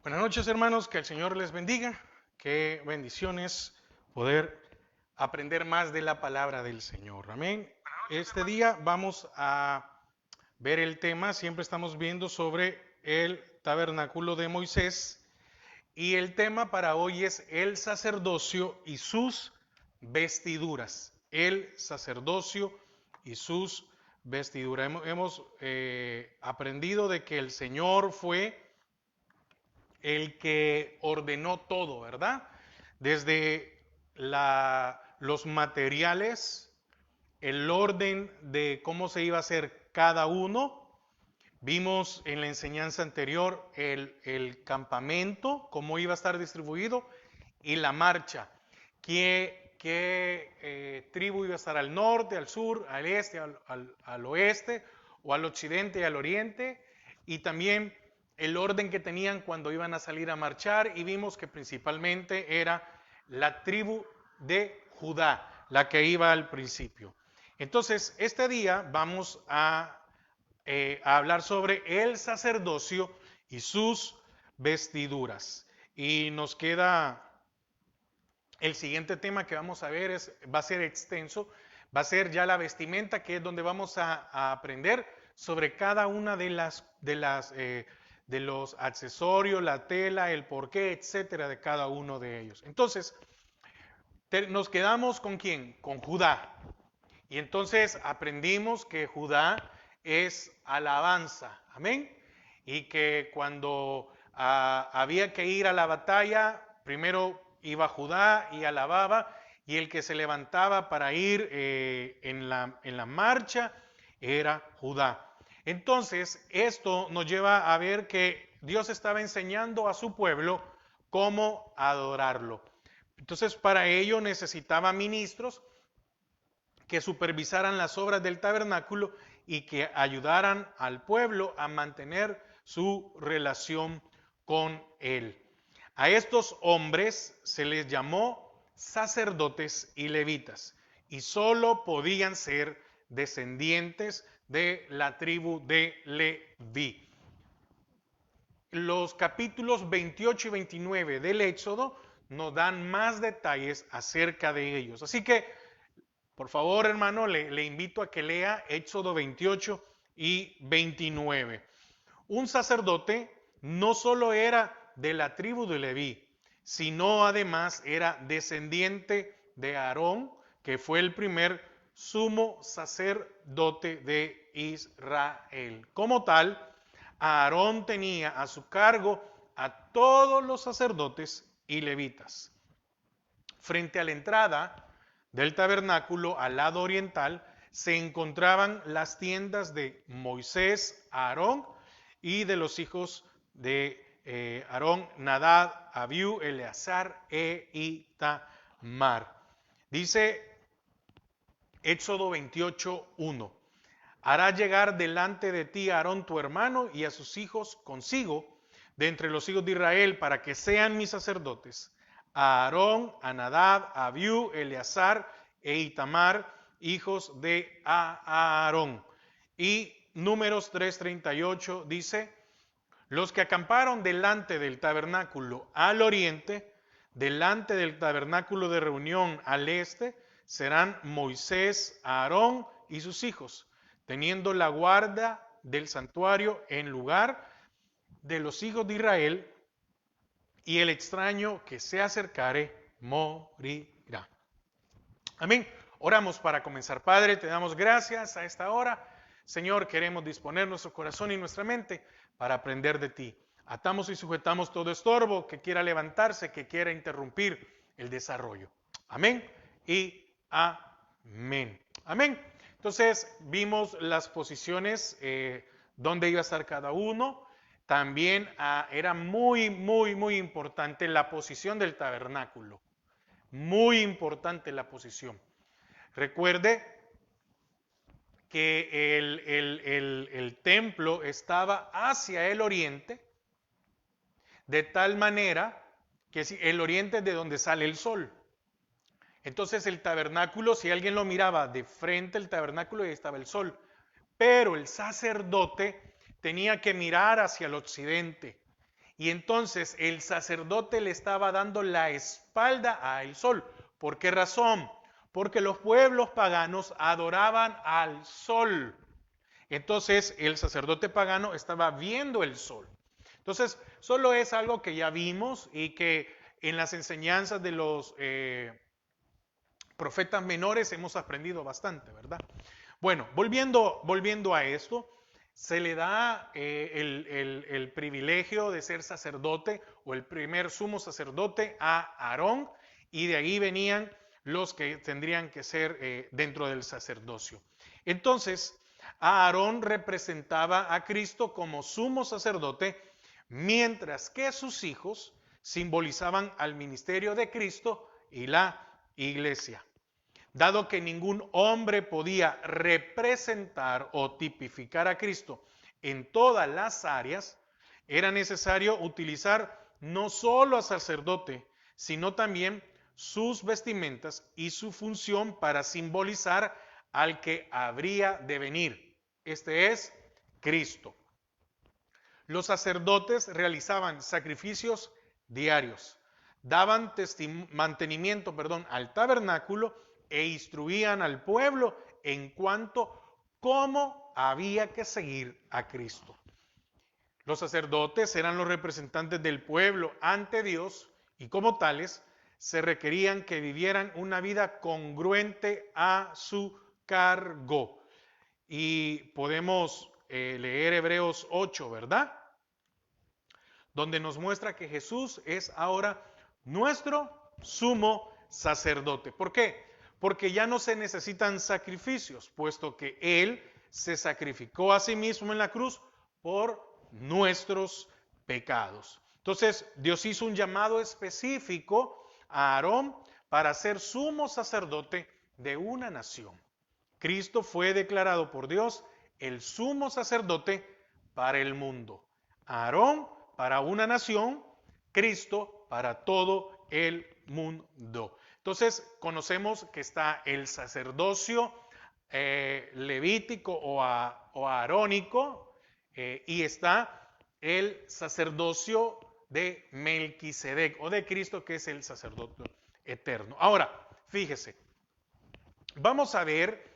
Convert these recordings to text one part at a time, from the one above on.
Buenas noches, hermanos, que el Señor les bendiga. Qué bendiciones poder aprender más de la palabra del Señor. Amén. Este día vamos a ver el tema, siempre estamos viendo sobre el tabernáculo de Moisés y el tema para hoy es el sacerdocio y sus vestiduras. El sacerdocio y sus vestiduras. Hemos aprendido de que el Señor fue el que ordenó todo, ¿verdad? Desde los materiales, el orden de cómo se iba a hacer cada uno. Vimos en la enseñanza anterior el campamento, cómo iba a estar distribuido, y la marcha. ¿Qué tribu iba a estar al norte, al sur, al este, al oeste, o al occidente y al oriente? Y también el orden que tenían cuando iban a salir a marchar, y vimos que principalmente era la tribu de Judá, la que iba al principio. Entonces, este día vamos a hablar sobre el sacerdocio y sus vestiduras. Y nos queda el siguiente tema que vamos a ver, va a ser extenso, va a ser ya la vestimenta, que es donde vamos a aprender sobre cada una de los accesorios, la tela, el porqué, etcétera, de cada uno de ellos. Entonces, nos quedamos con ¿quién? Con Judá. Y entonces aprendimos que Judá es alabanza, amén. Y que cuando había que ir a la batalla, primero iba Judá y alababa, y el que se levantaba para ir en la marcha era Judá. Entonces, esto nos lleva a ver que Dios estaba enseñando a su pueblo cómo adorarlo. Entonces, para ello necesitaba ministros que supervisaran las obras del tabernáculo y que ayudaran al pueblo a mantener su relación con él. A estos hombres se les llamó sacerdotes y levitas, y solo podían ser descendientes de la tribu de Leví. Los capítulos 28 y 29 del Éxodo nos dan más detalles acerca de ellos. Así que por favor, hermano, le invito a que lea Éxodo 28 y 29. Un sacerdote no solo era de la tribu de Leví, sino además era descendiente de Aarón, que fue el primer sumo sacerdote de Israel. Como tal, Aarón tenía a su cargo a todos los sacerdotes y levitas. Frente a la entrada del tabernáculo, al lado oriental, se encontraban las tiendas de Moisés, Aarón, y de los hijos de Aarón, Nadab, Abiú, Eleazar e Itamar. Dice Éxodo 28:1. Hará llegar delante de ti a Aarón tu hermano y a sus hijos consigo, de entre los hijos de Israel, para que sean mis sacerdotes. A Aarón, a Nadab, a Abiú, Eleazar e Itamar, hijos de Aarón. Y Números 3:38 dice: los que acamparon delante del tabernáculo al oriente, delante del tabernáculo de reunión al este, serán Moisés, Aarón y sus hijos, teniendo la guarda del santuario en lugar de los hijos de Israel, y el extraño que se acercare morirá. Amén. Oramos para comenzar. Padre, te damos gracias a esta hora. Señor, queremos disponer nuestro corazón y nuestra mente para aprender de ti. Atamos y sujetamos todo estorbo que quiera levantarse, que quiera interrumpir el desarrollo. Amén y amén. Amén. Entonces vimos las posiciones donde iba a estar cada uno. También era muy importante la posición del tabernáculo. Muy importante la posición. Recuerde que el templo estaba hacia el oriente, de tal manera que el oriente es de donde sale el sol. Entonces el tabernáculo, si alguien lo miraba de frente, el tabernáculo, ahí estaba el sol. Pero el sacerdote tenía que mirar hacia el occidente. y entonces el sacerdote le estaba dando la espalda al sol. ¿Por qué razón? Porque los pueblos paganos adoraban al sol. Entonces el sacerdote pagano estaba viendo el sol. Entonces, solo es algo que ya vimos y que en las enseñanzas de los profetas menores hemos aprendido bastante, ¿verdad? Bueno, volviendo a esto, se le da el privilegio de ser sacerdote o el primer sumo sacerdote a Aarón, y de ahí venían los que tendrían que ser dentro del sacerdocio. Entonces, Aarón representaba a Cristo como sumo sacerdote, mientras que sus hijos simbolizaban al ministerio de Cristo y la iglesia. Dado que ningún hombre podía representar o tipificar a Cristo en todas las áreas, era necesario utilizar no solo al sacerdote, sino también sus vestimentas y su función para simbolizar al que habría de venir. Este es Cristo. Los sacerdotes realizaban sacrificios diarios, daban mantenimiento al tabernáculo e instruían al pueblo en cuanto cómo había que seguir a Cristo. Los sacerdotes eran los representantes del pueblo ante Dios y como tales se requerían que vivieran una vida congruente a su cargo. Y podemos leer Hebreos 8, ¿verdad? Donde nos muestra que Jesús es ahora nuestro sumo sacerdote. ¿Por qué? Porque ya no se necesitan sacrificios, puesto que Él se sacrificó a sí mismo en la cruz por nuestros pecados. Entonces, Dios hizo un llamado específico a Aarón para ser sumo sacerdote de una nación. Cristo fue declarado por Dios el sumo sacerdote para el mundo. Aarón para una nación, Cristo para todo el mundo. Entonces conocemos que está el sacerdocio levítico o aarónico y está el sacerdocio de Melquisedec o de Cristo, que es el sacerdote eterno. Ahora, fíjese, vamos a ver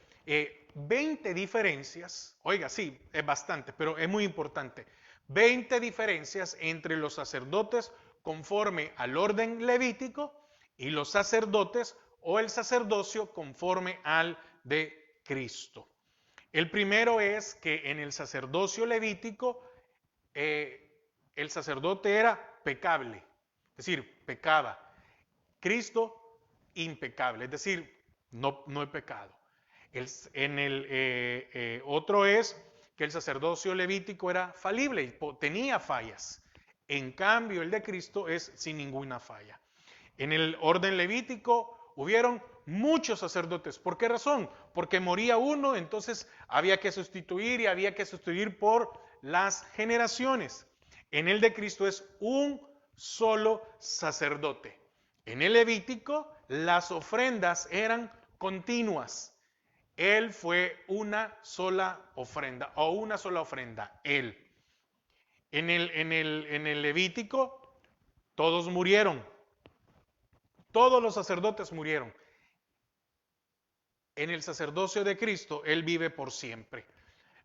20 diferencias, oiga, sí, es bastante, pero es muy importante. 20 diferencias entre los sacerdotes conforme al orden levítico y los sacerdotes o el sacerdocio conforme al de Cristo. El primero es que en el sacerdocio levítico el sacerdote era pecable, es decir, pecaba. Cristo impecable, es decir, no hay pecado. Otro es que el sacerdocio levítico era falible y tenía fallas. En cambio, el de Cristo es sin ninguna falla. En el orden levítico hubieron muchos sacerdotes. ¿Por qué razón? Porque moría uno, entonces había que sustituir y había que sustituir por las generaciones. En el de Cristo es un solo sacerdote. En el levítico las ofrendas eran continuas. Él fue una sola ofrenda o una sola ofrenda, Él. En el Levítico todos murieron, todos los sacerdotes murieron. En el sacerdocio de Cristo, Él vive por siempre.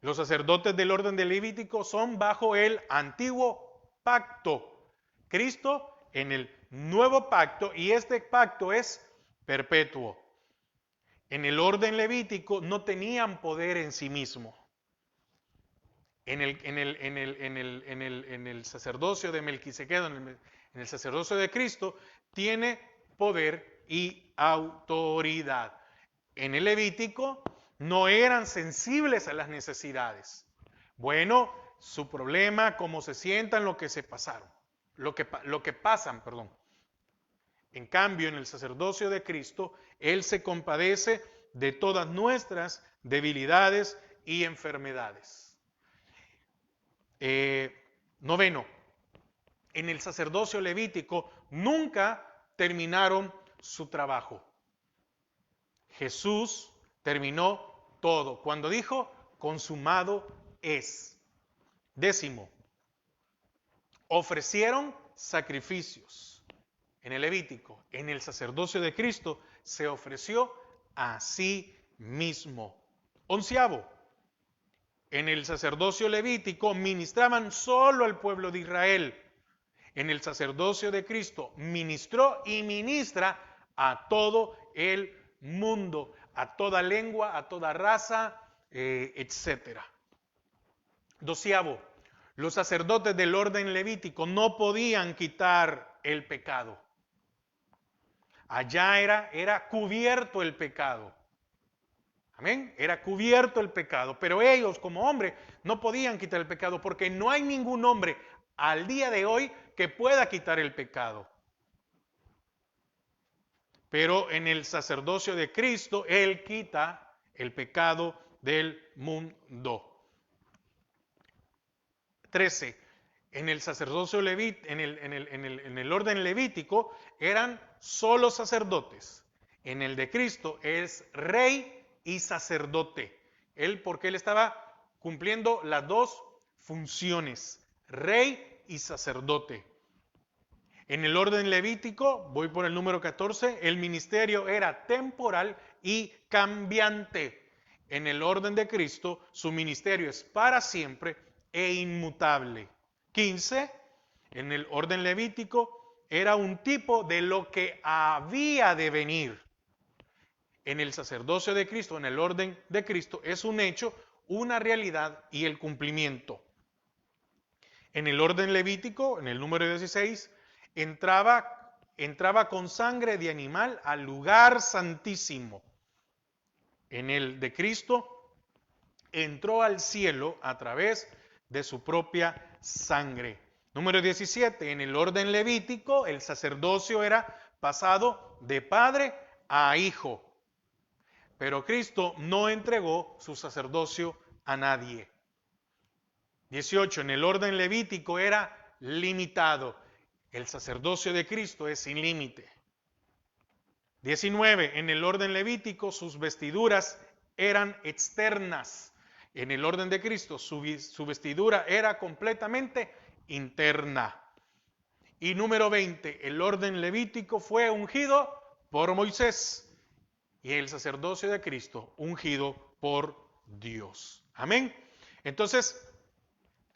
Los sacerdotes del orden del Levítico son bajo el antiguo pacto. Cristo en el nuevo pacto, y este pacto es perpetuo. En el orden levítico no tenían poder en sí mismo. En el sacerdocio de Melquisedec, en el sacerdocio de Cristo, tiene poder y autoridad. En el levítico no eran sensibles a las necesidades. Bueno, su problema, cómo se sientan, lo que se pasaron, lo que pasan, perdón. En cambio, en el sacerdocio de Cristo, Él se compadece de todas nuestras debilidades y enfermedades. Noveno, en el sacerdocio levítico nunca terminaron su trabajo. Jesús terminó todo cuando dijo, consumado es. Décimo, ofrecieron sacrificios. En el Levítico, en el sacerdocio de Cristo, se ofreció a sí mismo. 11. En el sacerdocio levítico ministraban solo al pueblo de Israel. En el sacerdocio de Cristo ministró y ministra a todo el mundo, a toda lengua, a toda raza, etc. 12. Los sacerdotes del orden levítico no podían quitar el pecado. Allá era cubierto el pecado. Amén. Era cubierto el pecado. Pero ellos como hombres no podían quitar el pecado porque no hay ningún hombre al día de hoy que pueda quitar el pecado. Pero en el sacerdocio de Cristo, Él quita el pecado del mundo. 13. En el sacerdocio en el orden levítico eran solo sacerdotes. En el de Cristo es rey y sacerdote. Porque él estaba cumpliendo las dos funciones, rey y sacerdote. En el orden levítico, voy por el número 14, el ministerio era temporal y cambiante. En el orden de Cristo, su ministerio es para siempre e inmutable. 15, en el orden levítico, era un tipo de lo que había de venir. En el sacerdocio de Cristo, en el orden de Cristo, es un hecho, una realidad y el cumplimiento. En el orden levítico, en el número 16, entraba con sangre de animal al lugar santísimo. En el de Cristo, entró al cielo a través de su propia sangre. Número 17, en el orden levítico, el sacerdocio era pasado de padre a hijo. Pero Cristo no entregó su sacerdocio a nadie. 18, en el orden levítico era limitado. El sacerdocio de Cristo es sin límite. 19, en el orden levítico sus vestiduras eran externas. En el orden de Cristo su vestidura era completamente interna. Y número 20, el orden levítico fue ungido por Moisés y el sacerdocio de Cristo ungido por Dios. Amén. Entonces,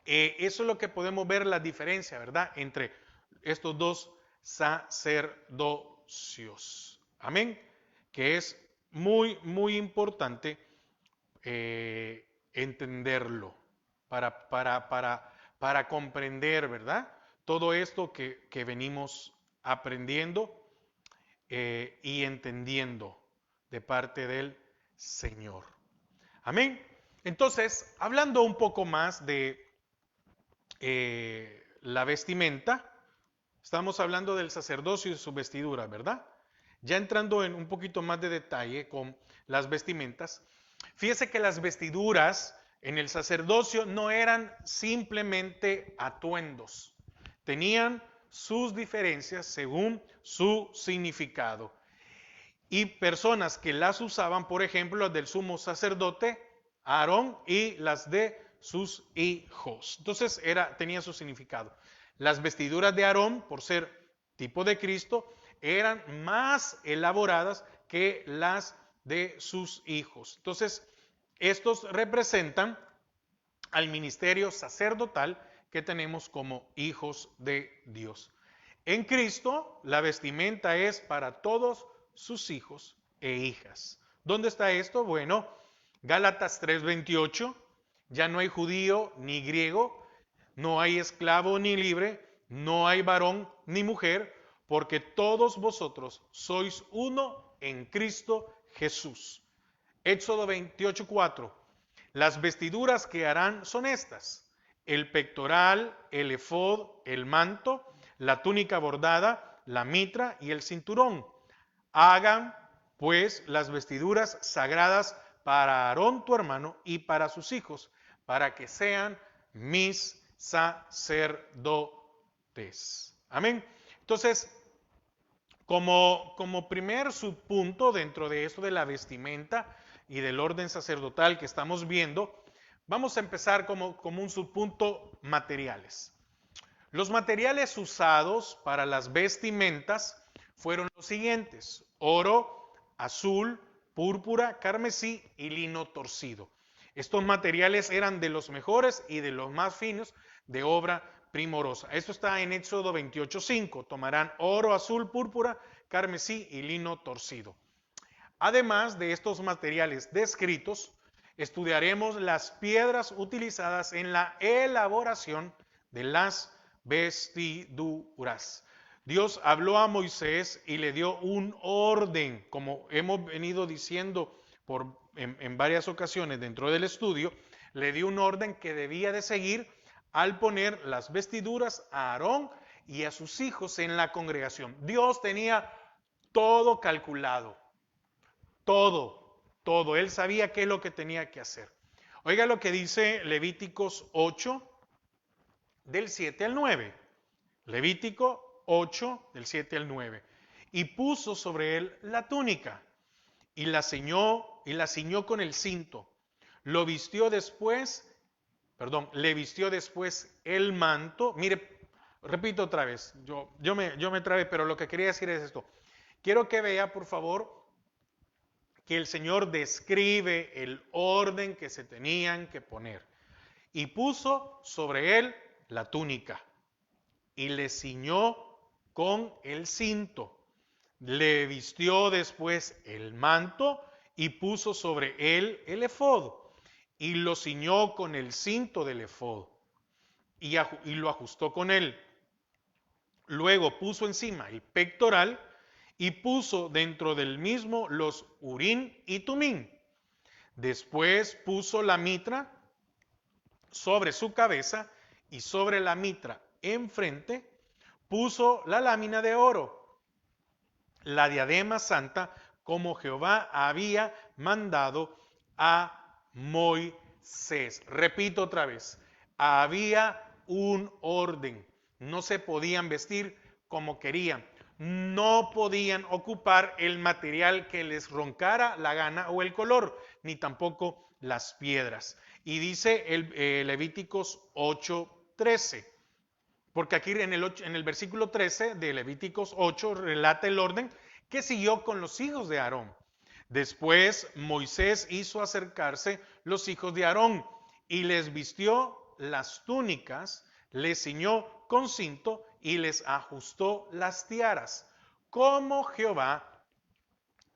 eso es lo que podemos ver la diferencia, ¿verdad? Entre estos dos sacerdocios. Amén. Que es muy, muy importante entenderlo para comprender, ¿verdad? Todo esto que venimos aprendiendo y entendiendo de parte del Señor. Amén. Entonces, hablando un poco más de la vestimenta, estamos hablando del sacerdocio y su vestidura, ¿verdad? Ya entrando en un poquito más de detalle con las vestimentas, fíjese que las vestiduras en el sacerdocio no eran simplemente atuendos, tenían sus diferencias según su significado. Y personas que las usaban, por ejemplo, las del sumo sacerdote, Aarón, y las de sus hijos. Entonces tenía su significado. Las vestiduras de Aarón, por ser tipo de Cristo, eran más elaboradas que las de sus hijos. Entonces, estos representan al ministerio sacerdotal que tenemos como hijos de Dios. En Cristo, la vestimenta es para todos sus hijos e hijas. ¿Dónde está esto? Bueno, Gálatas 3:28, ya no hay judío ni griego, no hay esclavo ni libre, no hay varón ni mujer, porque todos vosotros sois uno en Cristo Jesús. Éxodo 28:4, las vestiduras que harán son estas: el pectoral, el efod, el manto, la túnica bordada, la mitra y el cinturón. Hagan pues las vestiduras sagradas para Aarón tu hermano y para sus hijos, para que sean mis sacerdotes. Amén. Entonces, como primer subpunto dentro de esto de la vestimenta y del orden sacerdotal que estamos viendo, vamos a empezar como un subpunto materiales. Los materiales usados para las vestimentas fueron los siguientes: oro, azul, púrpura, carmesí y lino torcido. Estos materiales eran de los mejores y de los más finos, de obra primorosa. Esto está en Éxodo 28:5. Tomarán oro, azul, púrpura, carmesí y lino torcido. Además de estos materiales descritos, estudiaremos las piedras utilizadas en la elaboración de las vestiduras. Dios habló a Moisés y le dio un orden, como hemos venido diciendo en varias ocasiones dentro del estudio. Le dio un orden que debía de seguir al poner las vestiduras a Aarón y a sus hijos en la congregación. Dios tenía todo calculado, todo. Él sabía qué es lo que tenía que hacer. Oiga lo que dice Levíticos 8, del 7 al 9. Levítico 8, del 7 al 9. Y puso sobre él la túnica, y la ciñó con el cinto. Le vistió después el manto. Mire, repito otra vez, yo me trabé, pero lo que quería decir es esto. Quiero que vea, por favor, que el Señor describe el orden que se tenían que poner. Y puso sobre él la túnica, y le ciñó con el cinto. Le vistió después el manto, y puso sobre él el efod, y lo ciñó con el cinto del efod, y lo ajustó con él. Luego puso encima el pectoral, y puso dentro del mismo los urín y tumín. Después puso la mitra sobre su cabeza, y sobre la mitra enfrente puso la lámina de oro, la diadema santa, como Jehová había mandado a Moisés. Repito otra vez, había un orden. No se podían vestir como querían. No podían ocupar el material que les roncara la gana o el color, ni tampoco las piedras. Y dice Levíticos 8:13, porque aquí en el versículo 13 de Levíticos 8 relata el orden que siguió con los hijos de Aarón. Después Moisés hizo acercarse los hijos de Aarón y les vistió las túnicas, les ciñó con cinto y les ajustó las tiaras, como Jehová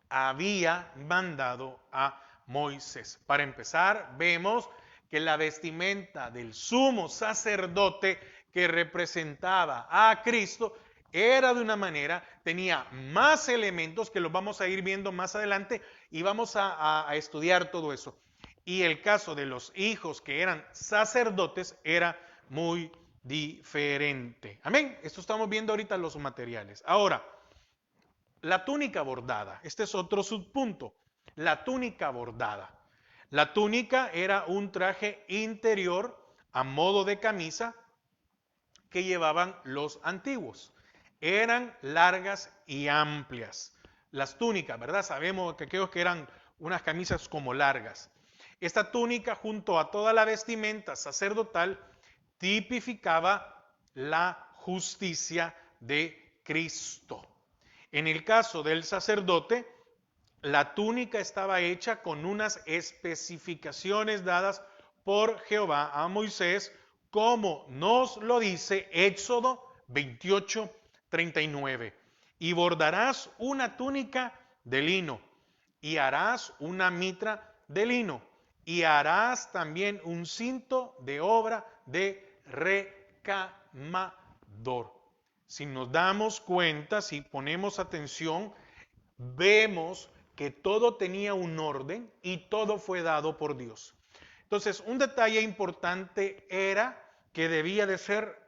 había mandado a Moisés. Para empezar, vemos que la vestimenta del sumo sacerdote que representaba a Cristo era de una manera, tenía más elementos que los vamos a ir viendo más adelante y vamos a estudiar todo eso. Y el caso de los hijos que eran sacerdotes era muy diferente. Amén. Esto estamos viendo ahorita los materiales. Ahora, la túnica bordada. Este es otro subpunto. La túnica bordada. La túnica era un traje interior a modo de camisa que llevaban los antiguos. Eran largas y amplias. Las túnicas, ¿verdad? Sabemos que aquellos que eran unas camisas como largas. Esta túnica, junto a toda la vestimenta sacerdotal, tipificaba la justicia de Cristo. En el caso del sacerdote, la túnica estaba hecha con unas especificaciones dadas por Jehová a Moisés, como nos lo dice Éxodo 28:39. Y bordarás una túnica de lino, y harás una mitra de lino, y harás también un cinto de obra de recamador. Si nos damos cuenta, si ponemos atención, vemos que todo tenía un orden y todo fue dado por Dios. Entonces, un detalle importante era que debía de ser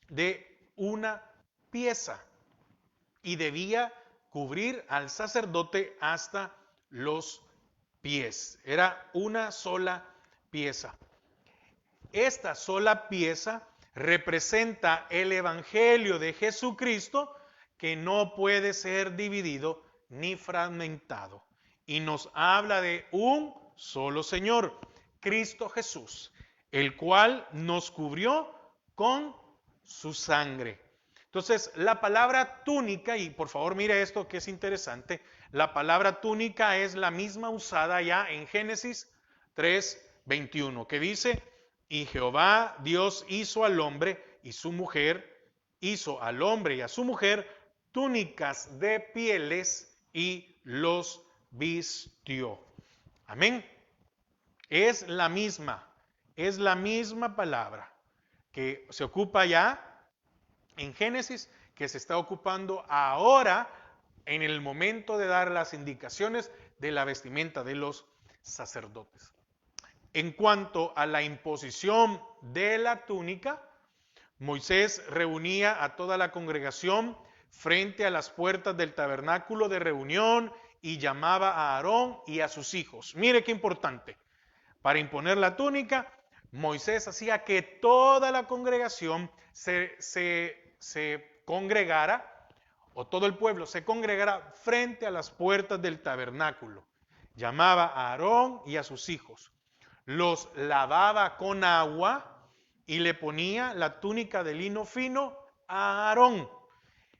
de una pieza y debía cubrir al sacerdote hasta los pies. Era una sola pieza. Esta sola pieza representa el Evangelio de Jesucristo, que no puede ser dividido ni fragmentado. Y nos habla de un solo Señor, Cristo Jesús, el cual nos cubrió con su sangre. Entonces, la palabra túnica, y por favor mire esto que es interesante, la palabra túnica es la misma usada ya en Génesis 3:21, que dice, y Jehová Dios hizo al hombre y su mujer, hizo al hombre y a su mujer túnicas de pieles y los vistió. Amén. Es la misma palabra que se ocupa ya en Génesis, que se está ocupando ahora en el momento de dar las indicaciones de la vestimenta de los sacerdotes. En cuanto a la imposición de la túnica, Moisés reunía a toda la congregación frente a las puertas del tabernáculo de reunión y llamaba a Aarón y a sus hijos. Mire qué importante. Para imponer la túnica, Moisés hacía que toda la congregación se congregara, o todo el pueblo se congregara frente a las puertas del tabernáculo. Llamaba a Aarón y a sus hijos. Los lavaba con agua y le ponía la túnica de lino fino a Aarón,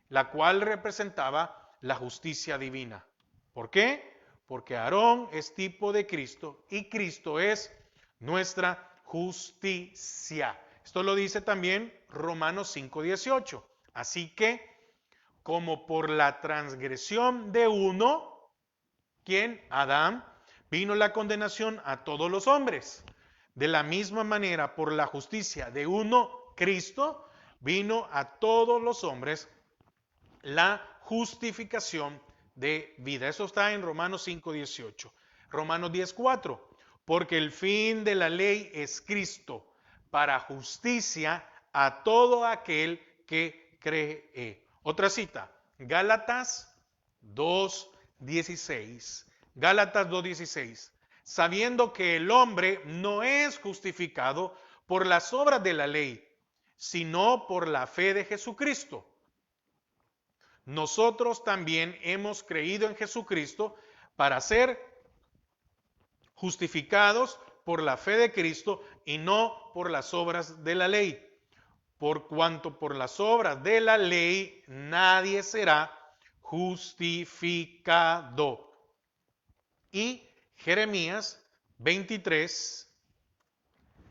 la cual representaba la justicia divina. ¿Por qué? Porque Aarón es tipo de Cristo y Cristo es nuestra justicia. Esto lo dice también Romanos 5:18. Así que, como por la transgresión de uno, ¿quién? Adán, vino la condenación a todos los hombres. De la misma manera, por la justicia de uno, Cristo, vino a todos los hombres la justificación de vida. Eso está en Romanos 5:18. Romanos 10:4. Porque el fin de la ley es Cristo, para justicia a todo aquel que cree. Otra cita, Gálatas 2:16. Gálatas 2:16. Sabiendo que el hombre no es justificado por las obras de la ley, sino por la fe de Jesucristo. Nosotros también hemos creído en Jesucristo para ser justificados por la fe de Cristo y no por las obras de la ley. Por cuanto por las obras de la ley nadie será justificado. Y Jeremías 23,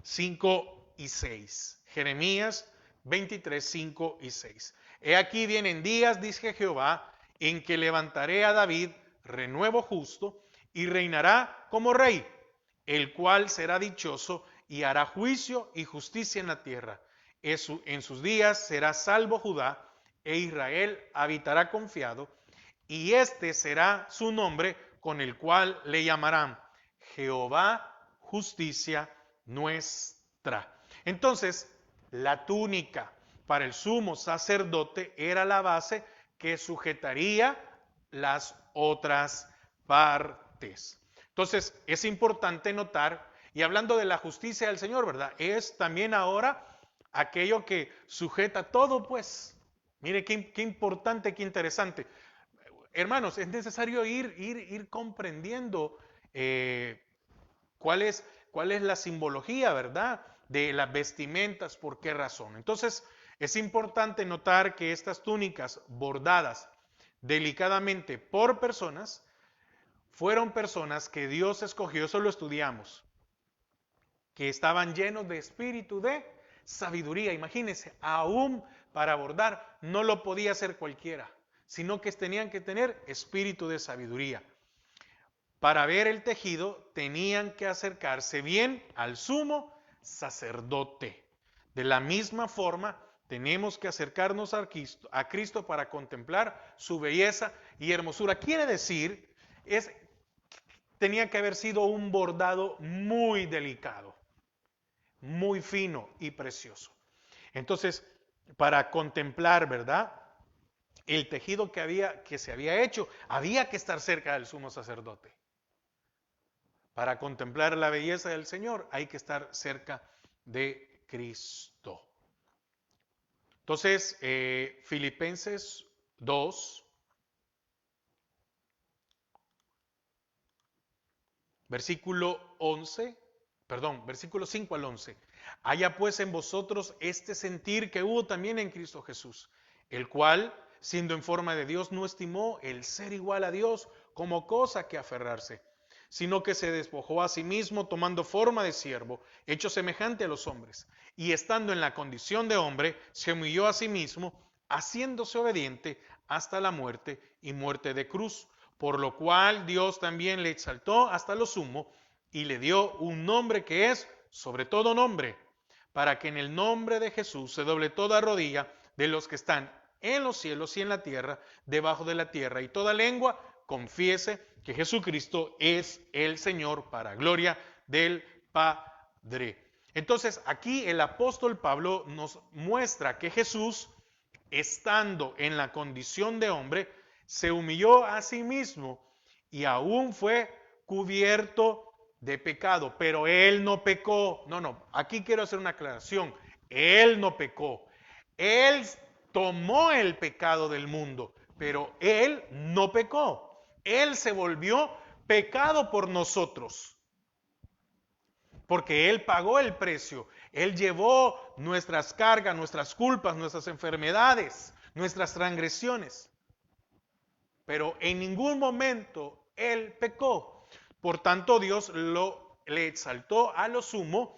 5 y 6. Jeremías 23, 5 y 6. He aquí vienen días, dice Jehová, en que levantaré a David renuevo justo y reinará como rey, el cual será dichoso y hará juicio y justicia en la tierra. En sus días será salvo Judá e Israel habitará confiado, y este será su nombre con el cual le llamarán Jehová justicia nuestra. Entonces, la túnica para el sumo sacerdote era la base que sujetaría las otras partes. Entonces, es importante notar, y hablando de la justicia del Señor, ¿verdad? Es también ahora aquello que sujeta todo, pues. Mire qué importante, qué interesante. Hermanos, es necesario ir comprendiendo cuál es la simbología, ¿verdad? De las vestimentas, por qué razón. Entonces, es importante notar que estas túnicas bordadas delicadamente por personas, fueron personas que Dios escogió, eso lo estudiamos, que estaban llenos de espíritu de sabiduría. Imagínense, aún para bordar no lo podía hacer cualquiera, sino que tenían que tener espíritu de sabiduría. Para ver el tejido tenían que acercarse bien al sumo sacerdote. De la misma forma, tenemos que acercarnos a Cristo para contemplar su belleza y hermosura. Quiere decir, tenía que haber sido un bordado muy delicado, muy fino y precioso. Entonces, para contemplar, ¿verdad?, el tejido que se había hecho, había que estar cerca del sumo sacerdote. Para contemplar la belleza del Señor hay que estar cerca de Cristo. Entonces, Filipenses 2, versículo 5 al 11. Haya pues en vosotros este sentir que hubo también en Cristo Jesús, el cual, siendo en forma de Dios, no estimó el ser igual a Dios como cosa que aferrarse, sino que se despojó a sí mismo tomando forma de siervo, hecho semejante a los hombres, y estando en la condición de hombre, se humilló a sí mismo, haciéndose obediente hasta la muerte y muerte de cruz, por lo cual Dios también le exaltó hasta lo sumo y le dio un nombre que es sobre todo nombre, para que en el nombre de Jesús se doble toda rodilla de los que están en los cielos y en la tierra, debajo de la tierra, y toda lengua confiese que Jesucristo es el Señor, para gloria del Padre. Entonces aquí el apóstol Pablo nos muestra que Jesús, estando en la condición de hombre, se humilló a sí mismo y aún fue cubierto de pecado, pero él no pecó. No, aquí quiero hacer una aclaración. Él no pecó. Él tomó el pecado del mundo, pero él no pecó. Él se volvió pecado por nosotros, porque él pagó el precio. Él llevó nuestras cargas, nuestras culpas, nuestras enfermedades, nuestras transgresiones. Pero en ningún momento él pecó. Por tanto, Dios le exaltó a lo sumo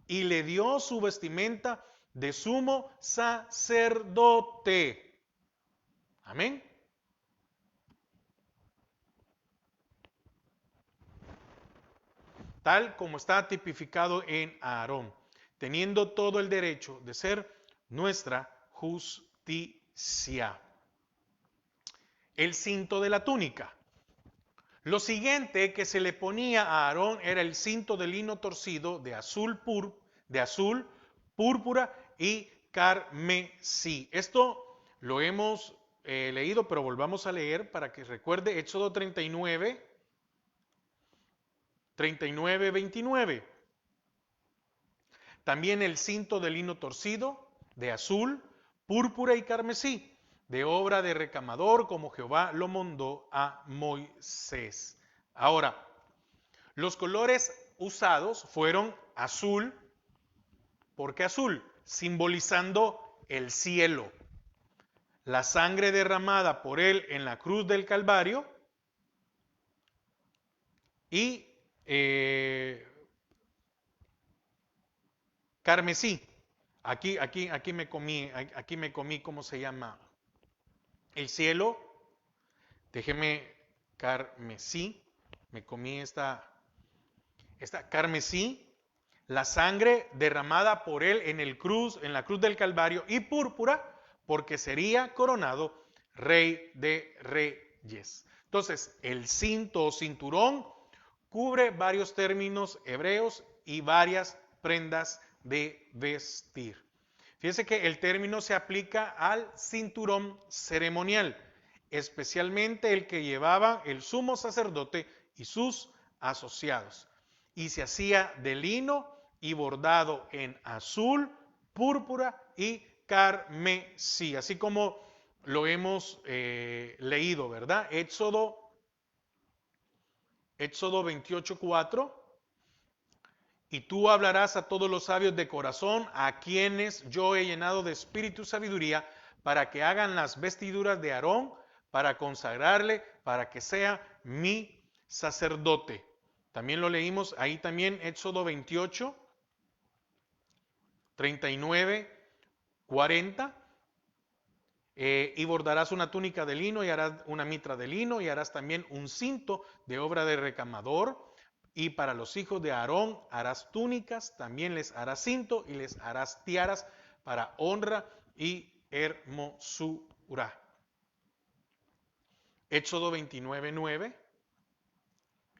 y le dio su vestimenta de sumo sacerdote. Amén. Tal como está tipificado en Aarón, teniendo todo el derecho de ser nuestra justicia. El cinto de la túnica. Lo siguiente que se le ponía a Aarón era el cinto de lino torcido de azul, púrpura y carmesí. Esto lo hemos leído, pero volvamos a leer para que recuerde Éxodo 39, 29. También el cinto de lino torcido de azul, púrpura y carmesí, de obra de recamador, como Jehová lo mandó a Moisés. Ahora, los colores usados fueron azul. ¿Por qué azul? Simbolizando el cielo, la sangre derramada por él en la cruz del Calvario y carmesí. Aquí me comí, ¿cómo se llama? El cielo, déjeme, carmesí, me comí esta carmesí, la sangre derramada por él en la cruz del Calvario, y púrpura, porque sería coronado rey de reyes. Entonces, el cinto o cinturón cubre varios términos hebreos y varias prendas de vestir. Fíjense que el término se aplica al cinturón ceremonial, especialmente el que llevaba el sumo sacerdote y sus asociados. Y se hacía de lino y bordado en azul, púrpura y carmesí, así como lo hemos leído, ¿verdad? Éxodo 28:4. Y tú hablarás a todos los sabios de corazón, a quienes yo he llenado de espíritu y sabiduría, para que hagan las vestiduras de Aarón, para consagrarle, para que sea mi sacerdote. También lo leímos ahí también, Éxodo 28, 39, 40. Y bordarás una túnica de lino y harás una mitra de lino y harás también un cinto de obra de recamador. Y para los hijos de Aarón harás túnicas, también les harás cinto y les harás tiaras para honra y hermosura. Éxodo 29:9.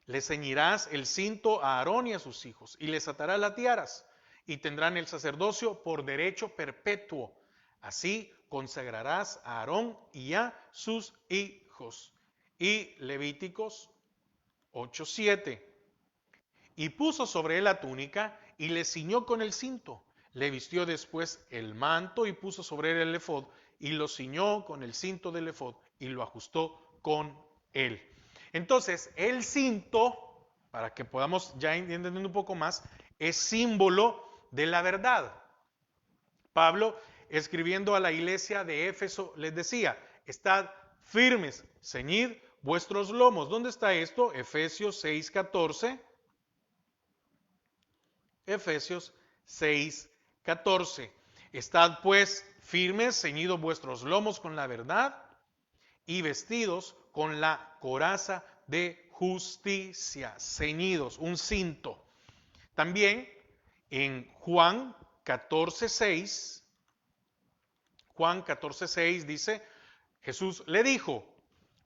Le ceñirás el cinto a Aarón y a sus hijos, y les atarás las tiaras, y tendrán el sacerdocio por derecho perpetuo. Así consagrarás a Aarón y a sus hijos. Y Levíticos 8:7. Y puso sobre él la túnica y le ciñó con el cinto. Le vistió después el manto y puso sobre él el efod y lo ciñó con el cinto del efod y lo ajustó con él. Entonces, el cinto, para que podamos ya entender un poco más, es símbolo de la verdad. Pablo, escribiendo a la iglesia de Éfeso, les decía, estad firmes, ceñid vuestros lomos. ¿Dónde está esto? Efesios 6:14. Efesios 6:14. Estad pues firmes, ceñidos vuestros lomos con la verdad y vestidos con la coraza de justicia, ceñidos, un cinto. También en Juan 14:6, Juan 14:6 dice, Jesús le dijo,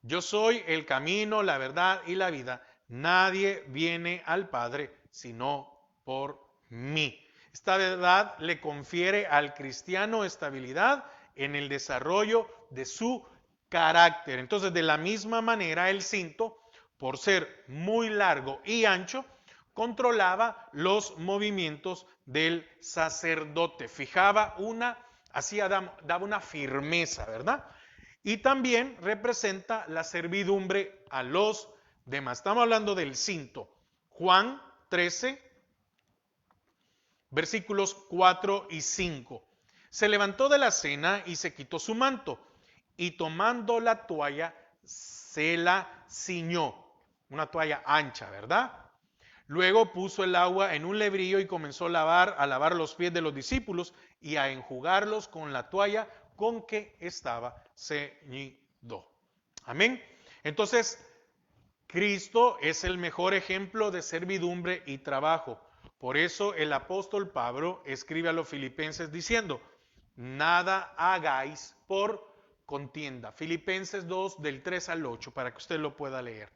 yo soy el camino, la verdad y la vida. Nadie viene al Padre sino por mí. Esta verdad le confiere al cristiano estabilidad en el desarrollo de su carácter. Entonces, de la misma manera, el cinto, por ser muy largo y ancho, controlaba los movimientos del sacerdote. Fijaba daba una firmeza, ¿verdad? Y también representa la servidumbre a los demás. Estamos hablando del cinto. Juan 13, versículos 4 y 5. Se levantó de la cena y se quitó su manto, y tomando la toalla, se la ciñó. Una toalla ancha, ¿verdad? Luego puso el agua en un lebrillo y comenzó a lavar los pies de los discípulos y a enjugarlos con la toalla con que estaba ceñido. Amén. Entonces, Cristo es el mejor ejemplo de servidumbre y trabajo. Por eso el apóstol Pablo escribe a los filipenses diciendo, nada hagáis por contienda. Filipenses 2 del 3 al 8 para que usted lo pueda leer.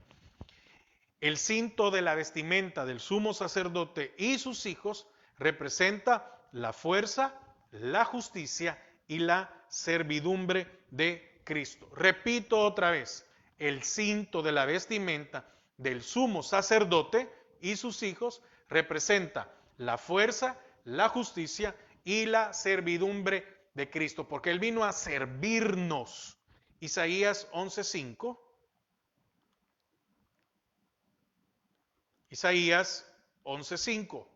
El cinto de la vestimenta del sumo sacerdote y sus hijos representa la fuerza, la justicia y la servidumbre de Cristo. Repito otra vez, el cinto de la vestimenta del sumo sacerdote y sus hijos representa la fuerza, la justicia y la servidumbre de Cristo, porque Él vino a servirnos. Isaías 11:5. Isaías 11:5.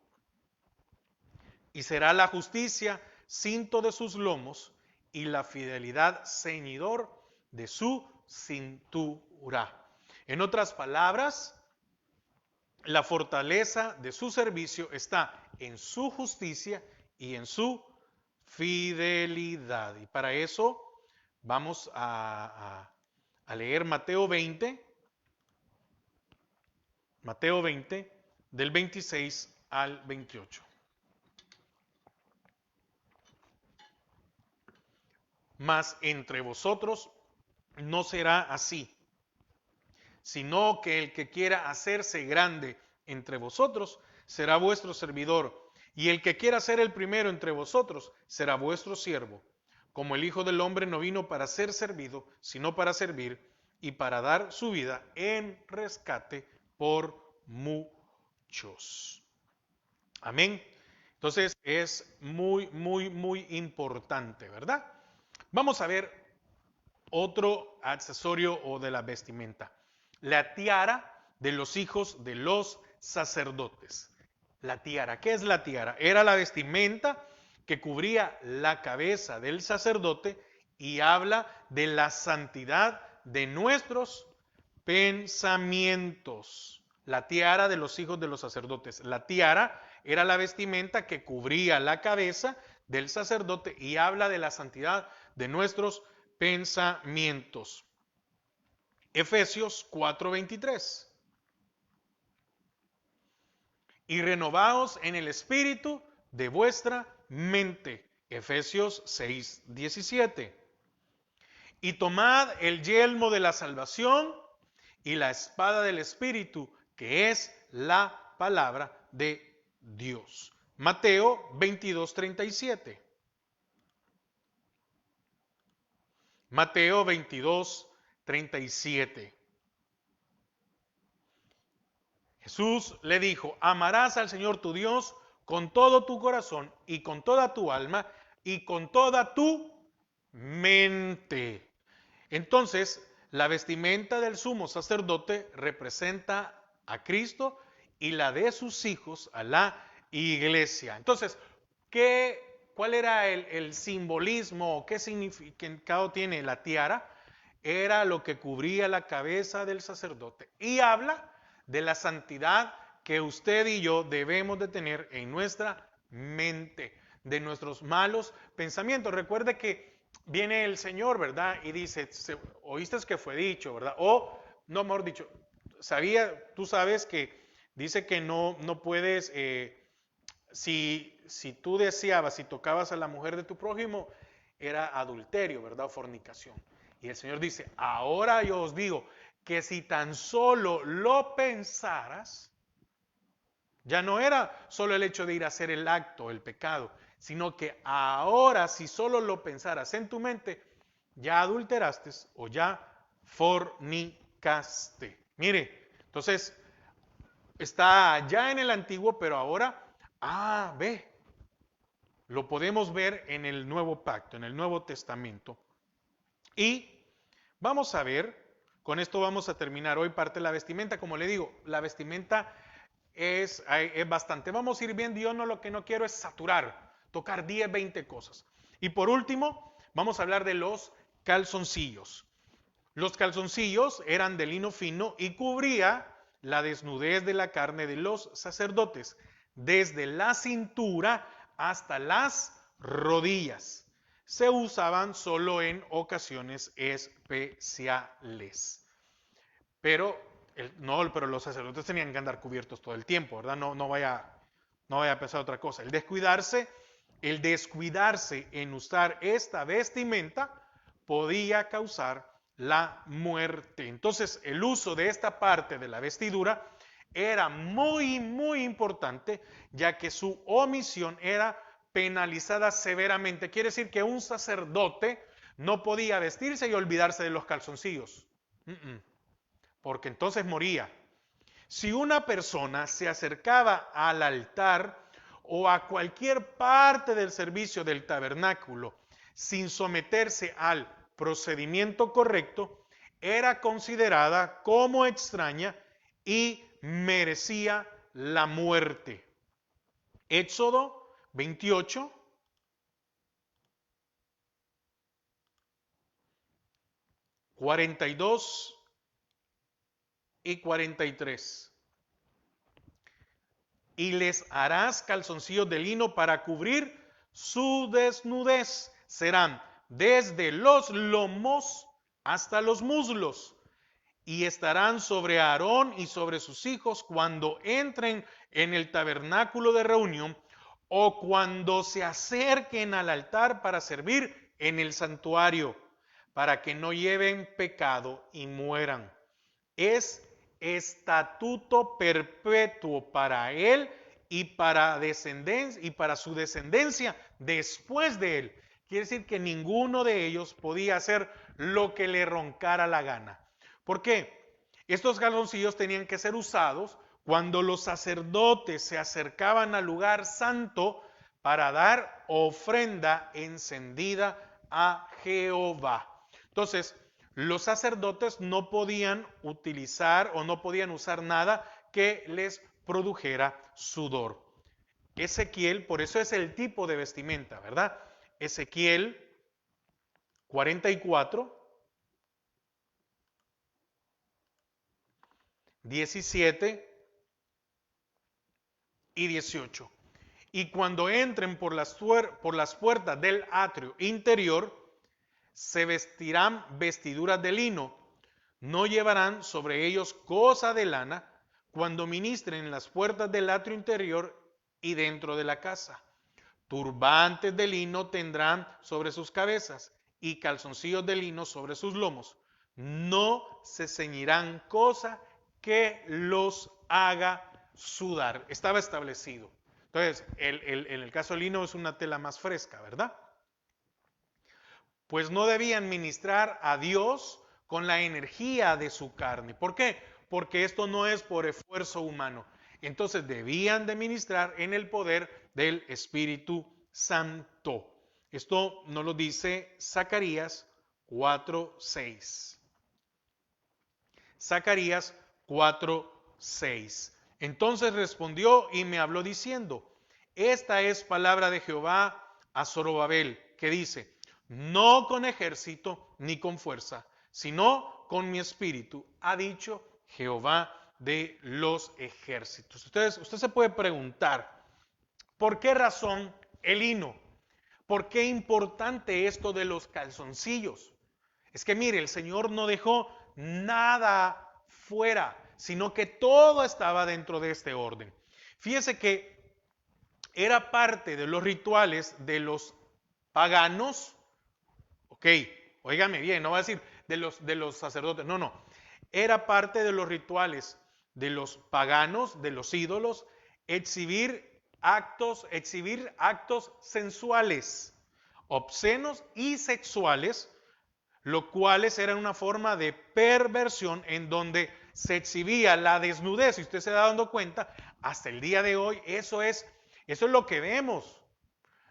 Y será la justicia cinto de sus lomos y la fidelidad ceñidor de su cintura. En otras palabras, la fortaleza de su servicio está en su justicia y en su fidelidad. Y para eso vamos a leer Mateo 20, del 26 al 28. Mas entre vosotros no será así, sino que el que quiera hacerse grande entre vosotros será vuestro servidor, y el que quiera ser el primero entre vosotros será vuestro siervo. Como el Hijo del Hombre no vino para ser servido, sino para servir y para dar su vida en rescate por muchos. Amén. Entonces es muy, muy, muy importante, ¿verdad? Vamos a ver otro accesorio o de la vestimenta. La tiara de los hijos de los sacerdotes. La tiara, ¿qué es la tiara? Era la vestimenta que cubría la cabeza del sacerdote y habla de la santidad de nuestros pensamientos. La tiara de los hijos de los sacerdotes. La tiara era la vestimenta que cubría la cabeza del sacerdote y habla de la santidad de nuestros pensamientos. Efesios 4:23. Y renovaos en el espíritu de vuestra mente. Efesios 6:17. Y tomad el yelmo de la salvación y la espada del espíritu, que es la palabra de Dios. Mateo 22:37. Mateo 22:37. Jesús le dijo, amarás al Señor tu Dios con todo tu corazón y con toda tu alma y con toda tu mente. Entonces, la vestimenta del sumo sacerdote representa a Cristo y la de sus hijos a la iglesia. Entonces, ¿Cuál era el simbolismo o qué significado tiene la tiara? Era lo que cubría la cabeza del sacerdote. Y habla de la santidad que usted y yo debemos de tener en nuestra mente, de nuestros malos pensamientos. Recuerde que viene el Señor, ¿verdad? Y dice, oíste que fue dicho, ¿verdad? O, no, mejor dicho, tú sabes que dice que no puedes, si tú deseabas, si tocabas a la mujer de tu prójimo, era adulterio, ¿verdad? O fornicación. Y el Señor dice, ahora yo os digo que si tan solo lo pensaras, ya no era solo el hecho de ir a hacer el acto, el pecado, sino que ahora si solo lo pensaras en tu mente, ya adulteraste o ya fornicaste. Mire, entonces está ya en el antiguo, pero ahora, ve, lo podemos ver en el nuevo pacto, en el Nuevo Testamento. Y vamos a ver, con esto vamos a terminar hoy parte de la vestimenta. Como le digo, la vestimenta es bastante. Vamos a ir viendo, yo lo que no quiero es saturar, tocar 10, 20 cosas. Y por último, vamos a hablar de los calzoncillos. Los calzoncillos eran de lino fino y cubría la desnudez de la carne de los sacerdotes, desde la cintura hasta las rodillas. Se usaban solo en ocasiones especiales. Pero pero los sacerdotes tenían que andar cubiertos todo el tiempo, ¿verdad? No vaya a pensar otra cosa. El descuidarse en usar esta vestimenta podía causar la muerte. Entonces, el uso de esta parte de la vestidura era muy, muy importante, ya que su omisión era penalizada severamente. Quiere decir que un sacerdote no podía vestirse y olvidarse de los calzoncillos, porque entonces moría. Si una persona se acercaba al altar o a cualquier parte del servicio del tabernáculo sin someterse al procedimiento correcto, era considerada como extraña y merecía la muerte. Éxodo 28, 42 y 43. Y les harás calzoncillos de lino para cubrir su desnudez. Serán desde los lomos hasta los muslos. Y estarán sobre Aarón y sobre sus hijos cuando entren en el tabernáculo de reunión o cuando se acerquen al altar para servir en el santuario, para que no lleven pecado y mueran. Es estatuto perpetuo para él y para su descendencia después de él. Quiere decir que ninguno de ellos podía hacer lo que le roncara la gana. ¿Por qué? Estos calzoncillos tenían que ser usados cuando los sacerdotes se acercaban al lugar santo para dar ofrenda encendida a Jehová. Entonces, los sacerdotes no podían utilizar o no podían usar nada que les produjera sudor. Ezequiel, por eso es el tipo de vestimenta, ¿verdad? Ezequiel 44, 17 y 18. Y cuando entren por las puertas del atrio interior, se vestirán vestiduras de lino, no llevarán sobre ellos cosa de lana cuando ministren en las puertas del atrio interior y dentro de la casa. Turbantes de lino tendrán sobre sus cabezas y calzoncillos de lino sobre sus lomos. No se ceñirán cosa que los haga sudar. Estaba establecido. Entonces, en el caso del lino es una tela más fresca, ¿verdad? Pues no debían ministrar a Dios con la energía de su carne. ¿Por qué? Porque esto no es por esfuerzo humano. Entonces debían de ministrar en el poder del Espíritu Santo. Esto nos lo dice Zacarías 4:6. Zacarías 4:6. Entonces respondió y me habló diciendo: Esta es palabra de Jehová a Zorobabel, que dice, no con ejército ni con fuerza, sino con mi espíritu, ha dicho Jehová de los ejércitos. Usted se puede preguntar, ¿por qué razón el lino? ¿Por qué importante esto de los calzoncillos? Es que mire, el Señor no dejó nada fuera, sino que todo estaba dentro de este orden. Fíjese que era parte de los rituales de los paganos. Ok, óigame bien, no va a decir de los sacerdotes, no, no. Era parte de los rituales de los paganos, de los ídolos, exhibir actos sensuales, obscenos y sexuales, lo cuales eran una forma de perversión en donde se exhibía la desnudez. Si usted se da dando cuenta, hasta el día de hoy eso es lo que vemos.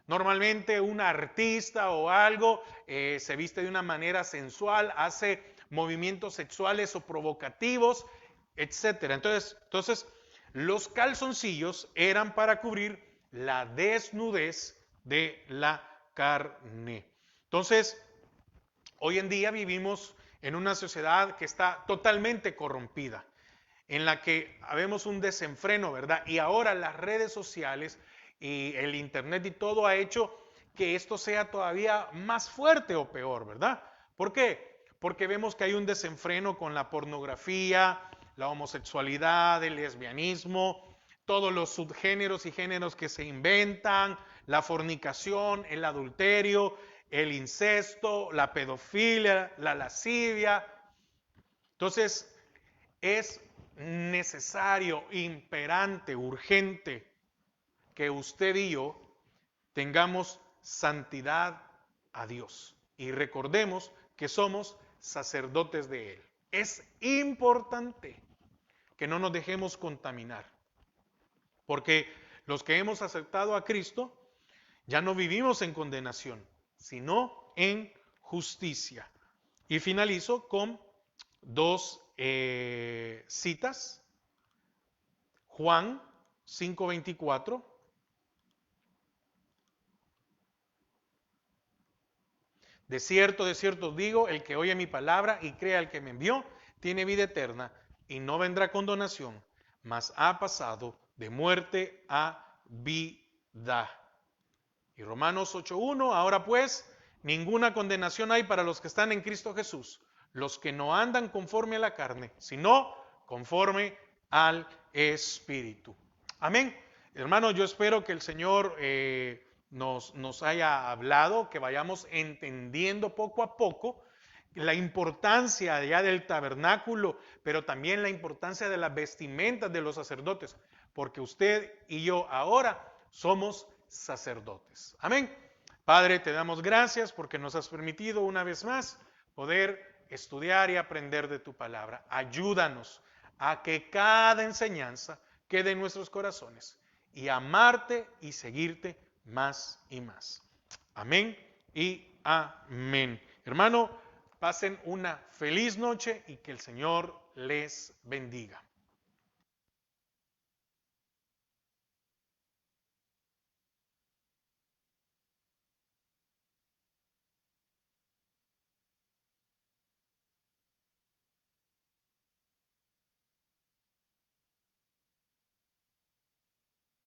Normalmente un artista o algo se viste de una manera sensual, hace movimientos sexuales o provocativos, etcétera. Entonces, los calzoncillos eran para cubrir la desnudez de la carne. Entonces, hoy en día vivimos en una sociedad que está totalmente corrompida, en la que habemos un desenfreno, ¿verdad? Y ahora las redes sociales y el internet y todo ha hecho que esto sea todavía más fuerte o peor, ¿verdad? ¿Por qué? Porque vemos que hay un desenfreno con la pornografía, la homosexualidad, el lesbianismo, todos los subgéneros y géneros que se inventan, la fornicación, el adulterio, el incesto, la pedofilia, la lascivia. Entonces, es necesario, imperante, urgente que usted y yo tengamos santidad a Dios y recordemos que somos sacerdotes de Él. Es importante que no nos dejemos contaminar, porque los que hemos aceptado a Cristo ya no vivimos en condenación, sino en justicia. Y finalizo con dos citas. Juan 5:24. De cierto os digo, el que oye mi palabra y crea al que me envió, tiene vida eterna y no vendrá condenación, mas ha pasado de muerte a vida. Y Romanos 8:1, ahora pues, ninguna condenación hay para los que están en Cristo Jesús, los que no andan conforme a la carne, sino conforme al Espíritu. Amén. Hermanos, yo espero que el Señor nos haya hablado, que vayamos entendiendo poco a poco la importancia ya del tabernáculo, pero también la importancia de las vestimentas de los sacerdotes, porque usted y yo ahora somos sacerdotes. Amén. Padre, te damos gracias porque nos has permitido una vez más poder estudiar y aprender de tu palabra. Ayúdanos a que cada enseñanza quede en nuestros corazones y amarte y seguirte más y más. Amén y amén. Hermano, pasen una feliz noche y que el Señor les bendiga.